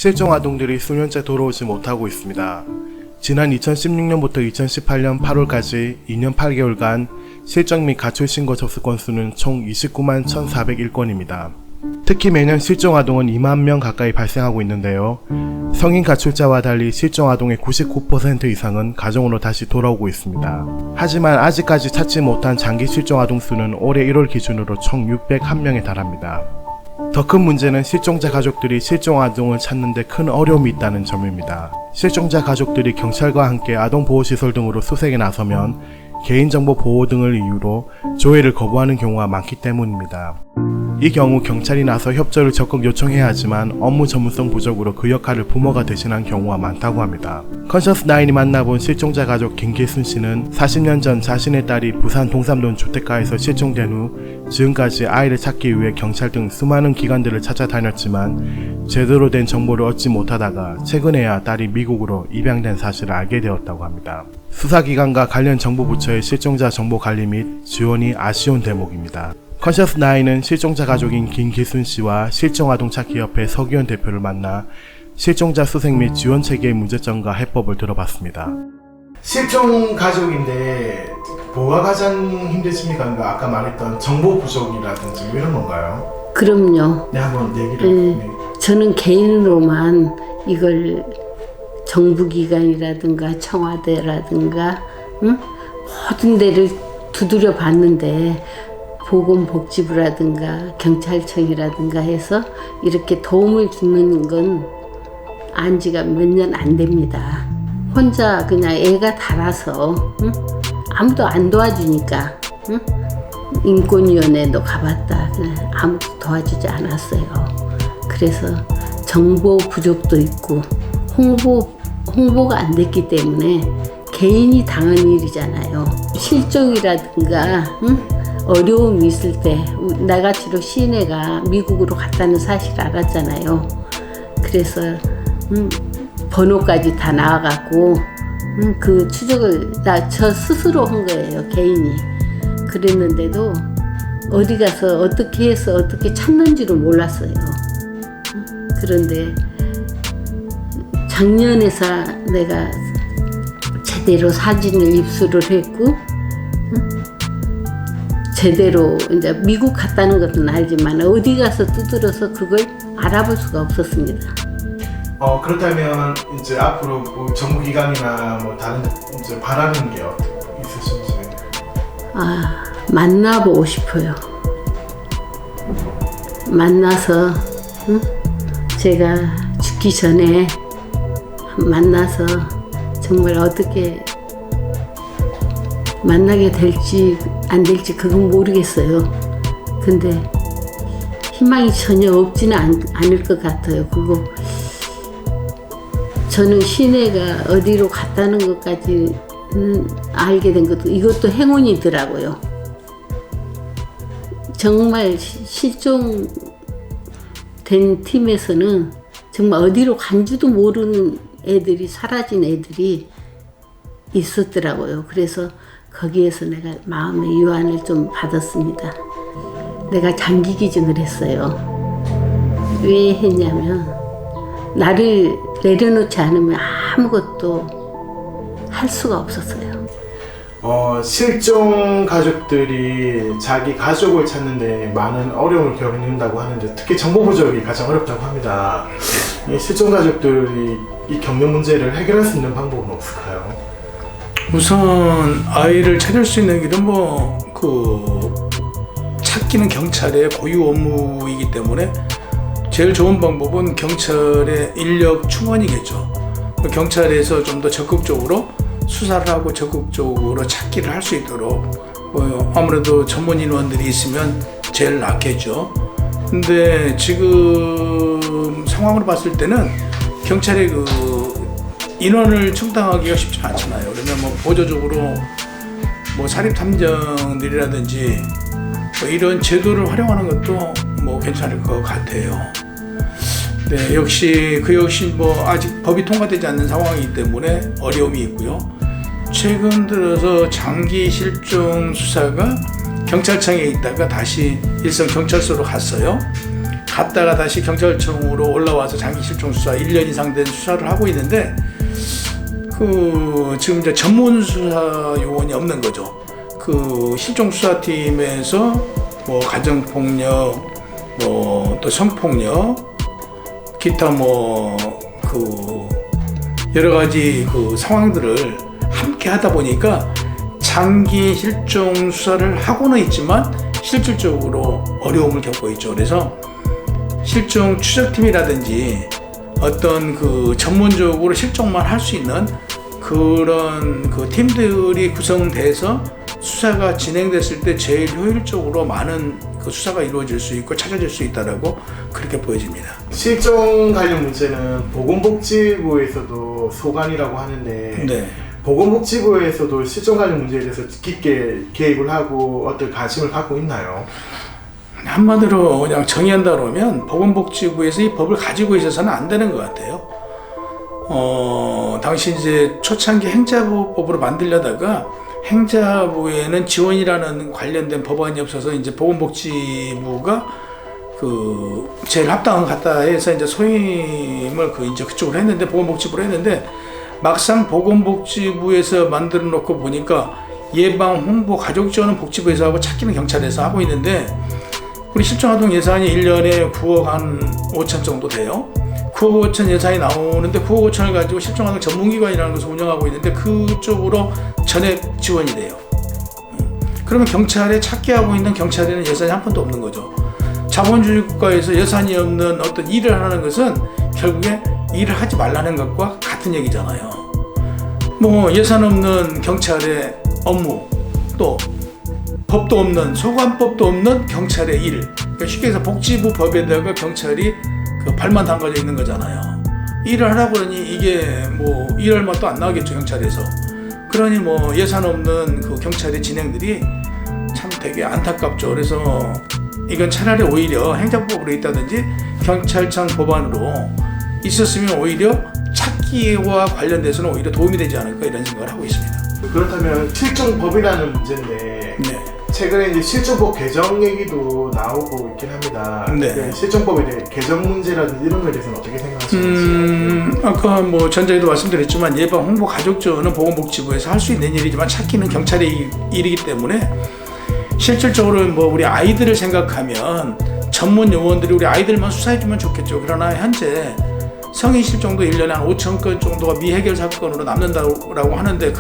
실종 아동들이 수년째 돌아오지 못하고 있습니다. 지난 2016년부터 2018년 8월까지 2년 8개월간 실종 및 가출 신고 접수 건수는 총 29만 1,401건입니다. 특히 매년 실종 아동은 2만 명 가까이 발생하고 있는데요. 성인 가출자와 달리 실종 아동의 99% 이상은 가정으로 다시 돌아오고 있습니다. 하지만 아직까지 찾지 못한 장기 실종 아동 수는 올해 1월 기준으로 총 601명에 달합니다. 더 큰 문제는 실종자 가족들이 실종 아동을 찾는 데 큰 어려움이 있다는 점입니다. 실종자 가족들이 경찰과 함께 아동보호시설 등으로 수색에 나서면 개인정보 보호 등을 이유로 조회를 거부하는 경우가 많기 때문입니다. 이 경우 경찰이 나서 협조를 적극 요청해야 하지만 업무 전문성 부족으로 그 역할을 부모가 대신한 경우가 많다고 합니다. 컨셔스9이 만나본 실종자 가족 김기순 씨는 40년 전 자신의 딸이 부산 동삼동 주택가에서 실종된 후 지금까지 아이를 찾기 위해 경찰 등 수많은 기관들을 찾아다녔지만 제대로 된 정보를 얻지 못하다가 최근에야 딸이 미국으로 입양된 사실을 알게 되었다고 합니다. 수사기관과 관련 정부부처의 실종자 정보 관리 및 지원이 아쉬운 대목입니다. 컨셔스9은 실종자 가족인 김기순 씨와 실종아동 찾기협회 서기현 대표를 만나 실종자 수색 및 지원 체계의 문제점과 해법을 들어봤습니다. 실종 가족인데 뭐가 가장 힘드십니까? 아까 말했던 정보 부족이라든지 이런 건가요? 그럼요. 네, 한번 얘기를. 네. 저는 개인으로만 이걸 정부기관이라든가 청와대라든가 모든 데를 두드려 봤는데 보건복지부라든가 경찰청이라든가 해서 이렇게 도움을 주는 건 안지가 몇 년 안 됩니다. 혼자 그냥 애가 달아서 아무도 안 도와주니까 인권위원회도 가봤다. 그냥 아무도 도와주지 않았어요. 그래서 정보 부족도 있고 홍보가 안 됐기 때문에 개인이 당한 일이잖아요. 실종이라든가 어려움이 있을 때 나같이로 시내가 미국으로 갔다는 사실을 알았잖아요. 그래서 번호까지 다 나와갖고 그 추적을 저 스스로 한 거예요, 개인이. 그랬는데도 어디 가서 어떻게 해서 어떻게 찾는지를 몰랐어요. 그런데 작년에서 내가 제대로 사진을 입수를 했고 제대로 이제 미국 갔다는 것은 알지만 어디 가서 두드려서 그걸 알아볼 수가 없었습니다. 그렇다면 이제 앞으로 뭐 정부기관이나 뭐 다른 이제 바라는 게 있으신지? 만나보고 싶어요. 만나서 제가 죽기 전에 만나서 정말 어떻게 만나게 될지 안 될지 그건 모르겠어요. 근데 희망이 전혀 없지는 않을 것 같아요. 그리고 저는 시내가 어디로 갔다는 것까지는 알게 된 것도 이것도 행운이더라고요. 정말 실종된 팀에서는 정말 어디로 간지도 모르는 애들이 사라진 애들이 있었더라고요. 그래서 거기에서 내가 마음의 위안을 좀 받았습니다. 내가 장기 기증을 했어요. 왜 했냐면 나를 내려놓지 않으면 아무것도 할 수가 없었어요. 실종 가족들이 자기 가족을 찾는데 많은 어려움을 겪는다고 하는데 특히 정보 부족이 가장 어렵다고 합니다. 이 실종 가족들이 이 겪는 문제를 해결할 수 있는 방법은 없을까요? 우선 아이를 찾을 수 있는 길은 찾기는 경찰의 고유 업무이기 때문에 제일 좋은 방법은 경찰의 인력 충원이겠죠. 경찰에서 좀 더 적극적으로 수사를 하고 적극적으로 찾기를 할 수 있도록 아무래도 전문 인원들이 있으면 제일 낫겠죠. 근데 지금 상황으로 봤을 때는 경찰의 인원을 충당하기가 쉽지 않잖아요. 그러면 보조적으로 사립 탐정들이라든지 이런 제도를 활용하는 것도 괜찮을 것 같아요. 네, 역시 아직 법이 통과되지 않는 상황이기 때문에 어려움이 있고요. 최근 들어서 장기 실종 수사가 경찰청에 있다가 다시 일선 경찰서로 갔어요. 갔다가 다시 경찰청으로 올라와서 장기 실종 수사 1년 이상 된 수사를 하고 있는데 지금 이제 전문 수사 요원이 없는 거죠. 실종 수사팀에서 뭐 가정폭력, 뭐 또 성폭력, 기타 여러 가지 상황들을 함께 하다 보니까 장기 실종 수사를 하고는 있지만 실질적으로 어려움을 겪고 있죠. 그래서 실종 추적팀이라든지 어떤 전문적으로 실종만 할 수 있는 그런 팀들이 구성돼서 수사가 진행됐을 때 제일 효율적으로 많은 수사가 이루어질 수 있고 찾아질 수 있다라고 그렇게 보여집니다. 실종 관련 문제는 보건복지부에서도 소관이라고 하는데 네. 보건복지부에서도 실종 관련 문제에 대해서 깊게 개입을 하고 어떤 관심을 갖고 있나요? 한마디로 그냥 정의한다 그러면 보건복지부에서 이 법을 가지고 있어서는 안 되는 것 같아요. 당시 이제 초창기 행자부법으로 만들려다가 행자부에는 지원이라는 관련된 법안이 없어서 이제 보건복지부가 제일 합당한 것 같다 해서 이제 소임을 이제 그쪽으로 했는데 보건복지부로 했는데 막상 보건복지부에서 만들어 놓고 보니까 예방, 홍보, 가족 지원은 복지부에서 하고 찾기는 경찰에서 하고 있는데 우리 실종아동 예산이 1년에 9억 한 5천 정도 돼요. 9억 5천 예산이 나오는데 9억 5천을 가지고 실종아동 전문기관이라는 것을 운영하고 있는데 그쪽으로 전액 지원이 돼요. 그러면 경찰에 찾기 하고 있는 경찰에는 예산이 한 푼도 없는 거죠. 자본주의 국가에서 예산이 없는 어떤 일을 하는 것은 결국에 일을 하지 말라는 것과 같은 얘기잖아요. 예산 없는 경찰의 업무, 또 법도 없는, 소관법도 없는 경찰의 일. 그러니까 쉽게 해서 복지부 법에다가 경찰이 발만 담가져 있는 거잖아요. 일을 하라고 그러니 이게 일할 맛도 안 나겠죠, 경찰에서. 그러니 예산 없는 경찰의 진행들이 참 되게 안타깝죠. 그래서 이건 차라리 오히려 행정법으로 있다든지 경찰청 법안으로 있었으면 오히려 찾기와 관련돼서는 오히려 도움이 되지 않을까 이런 생각을 하고 있습니다. 그렇다면 실종법이라는 문제인데 네. 최근에 이제 실종법 개정 얘기도 나오고 있긴 합니다. 네. 실종법에 대해 개정 문제라든지 이런 거에 대해서는 어떻게 생각하시는지? 아까 전자에도 말씀드렸지만 예방, 홍보, 가족 지원은 보건복지부에서 할 수 있는 일이지만 찾기는 경찰의 일이기 때문에 실질적으로 우리 아이들을 생각하면 전문 요원들이 우리 아이들만 수사해주면 좋겠죠. 그러나 현재 성인 실종도 1년에 한 5천 건 정도가 미해결 사건으로 남는다고 하는데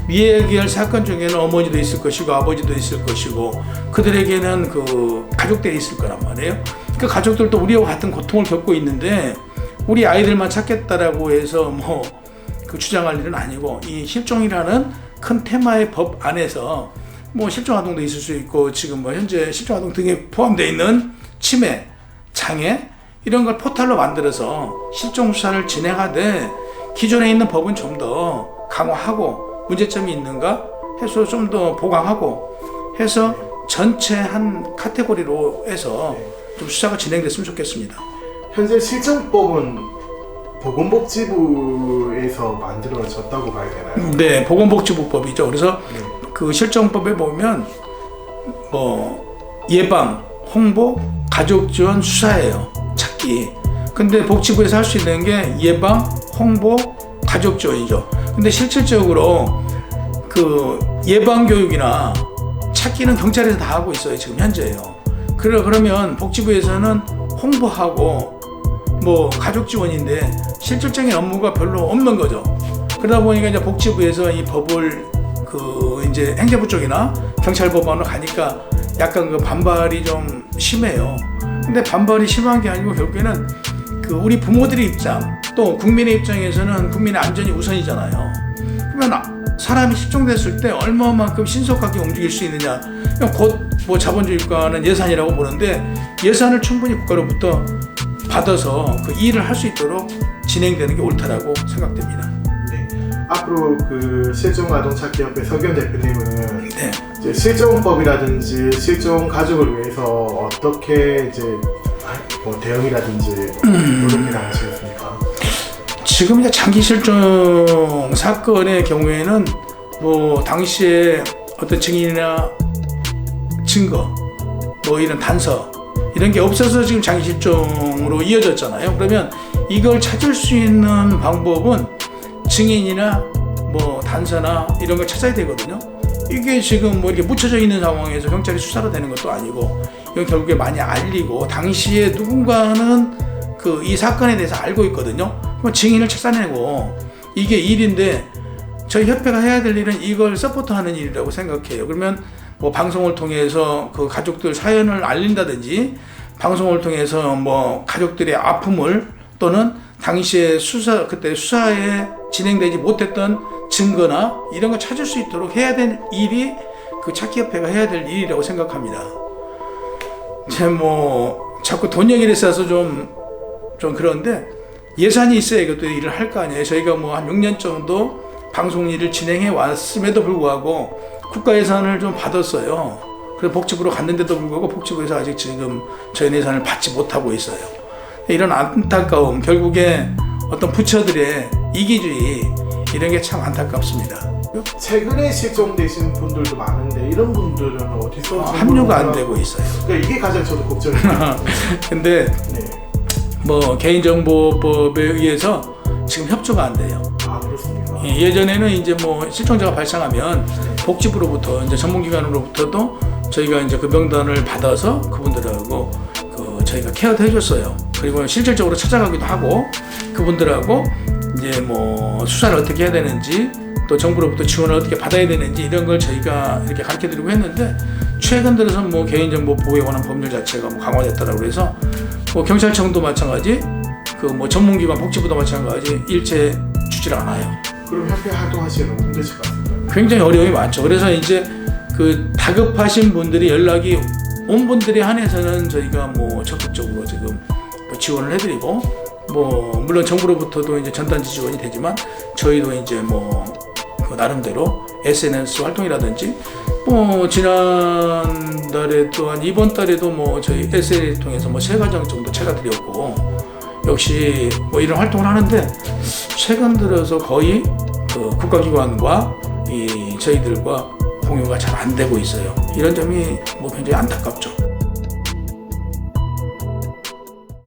미해결 사건 중에는 어머니도 있을 것이고 아버지도 있을 것이고 그들에게는 가족들이 있을 거란 말이에요. 그 가족들도 우리와 같은 고통을 겪고 있는데 우리 아이들만 찾겠다라고 해서 주장할 일은 아니고 이 실종이라는 큰 테마의 법 안에서 실종아동도 있을 수 있고 지금 현재 실종아동 등에 포함되어 있는 치매, 장애 이런 걸 포탈로 만들어서 실종 수사를 진행하되 기존에 있는 법은 좀 더 강화하고 문제점이 있는가 해서 좀 더 보강하고 해서 전체 한 카테고리로 해서 좀 수사가 진행됐으면 좋겠습니다. 현재 실종법은 보건복지부에서 만들어졌다고 봐야 되나요? 네, 보건복지부법이죠. 그래서 실종법에 보면 예방, 홍보, 가족 지원, 수사예요. 찾기. 근데 복지부에서 할 수 있는 게 예방, 홍보, 가족 지원이죠. 근데 실질적으로 예방 교육이나 찾기는 경찰에서 다 하고 있어요. 지금 현재요. 그러면 복지부에서는 홍보하고 가족 지원인데 실질적인 업무가 별로 없는 거죠. 그러다 보니까 이제 복지부에서 이 법을 이제 행정부 쪽이나 경찰 법안으로 가니까 약간 반발이 좀 심해요. 근데 반발이 심한 게 아니고 결국에는 우리 부모들의 입장 또 국민의 입장에서는 국민의 안전이 우선이잖아요. 그러면 사람이 실종됐을 때 얼마만큼 신속하게 움직일 수 있느냐. 곧 자본주의 국가는 예산이라고 보는데 예산을 충분히 국가로부터 받아서 일을 할 수 있도록 진행되는 게 옳다라고 생각됩니다. 네. 앞으로 실종아동찾기협회 서기현 대표님은 네. 이제 실종법이라든지 실종 가족을 위해서 어떻게 이제 대응이라든지 노력해 나가시겠습니까? 지금 이제 장기 실종 사건의 경우에는 당시에 어떤 증인이나 증거, 이런 단서 이런 게 없어서 지금 장기 실종으로 이어졌잖아요. 그러면 이걸 찾을 수 있는 방법은 증인이나 뭐 단서나 이런 걸 찾아야 되거든요. 이게 지금 뭐 이렇게 묻혀져 있는 상황에서 경찰이 수사가 되는 것도 아니고, 이건 결국에 많이 알리고 당시에 누군가는 그 이 사건에 대해서 알고 있거든요. 그럼 증인을 찾아내고 이게 일인데, 저희 협회가 해야 될 일은 이걸 서포트하는 일이라고 생각해요. 그러면 뭐 방송을 통해서 그 가족들 사연을 알린다든지, 방송을 통해서 뭐 가족들의 아픔을, 또는 당시에 그때 수사에 진행되지 못했던 증거나 이런 걸 찾을 수 있도록 해야 될 일이 그 찾기협회가 해야 될 일이라고 생각합니다. 자꾸 돈 얘기를 써서 좀 그런데, 예산이 있어야 이것도 일을 할 거 아니에요. 저희가 뭐 한 6년 정도 방송 일을 진행해 왔음에도 불구하고 국가 예산을 좀 받았어요. 그래서 복지부로 갔는데도 불구하고 복지부에서 아직 지금 저희 예산을 받지 못하고 있어요. 이런 안타까움, 결국에 어떤 부처들의 이기주의, 이런 게 참 안타깝습니다. 최근에 실종되신 분들도 많은데 이런 분들은 어디서 합류가 안 되고 있어요. 그러니까 이게 가장 저도 걱정이에요. 근데 네. 뭐 개인정보법에 의해서 지금 협조가 안 돼요. 아, 그렇습니까? 예전에는 이제 뭐 실종자가 발생하면 복지부로부터, 이제 전문기관으로부터도 저희가 이제 그 명단을 받아서 그분들하고 저희가 케어도 해줬어요. 그리고 실질적으로 찾아가기도 하고, 그분들하고 이제 뭐 수사를 어떻게 해야 되는지, 또 정부로부터 지원을 어떻게 받아야 되는지, 이런 걸 저희가 이렇게 가르쳐드리고 했는데, 최근 들어서 뭐 개인정보 보호에 관한 법률 자체가 뭐 강화됐다라고 해서 뭐 경찰청도 마찬가지, 그 뭐 전문기관 복지부도 마찬가지 일체 주질 않아요. 그럼 협회 활동하시는 건 힘드실 것 같습니다. 굉장히 어려움이 많죠. 그래서 이제 그 다급하신 분들이 연락이 온 분들에 한해서는 저희가 뭐 적극적으로 지금 뭐 지원을 해드리고, 뭐 물론 정부로부터도 이제 전단지 지원이 되지만, 저희도 이제 뭐 그 나름대로 SNS 활동이라든지, 뭐 지난달에 또한 이번 달에도 뭐 저희 SNS 통해서 뭐 3가정 정도 찾아드렸고, 역시 뭐 이런 활동을 하는데, 최근 들어서 거의 그 국가기관과 저희들과 공유가 잘 안 되고 있어요. 이런 점이 뭐 굉장히 안타깝죠.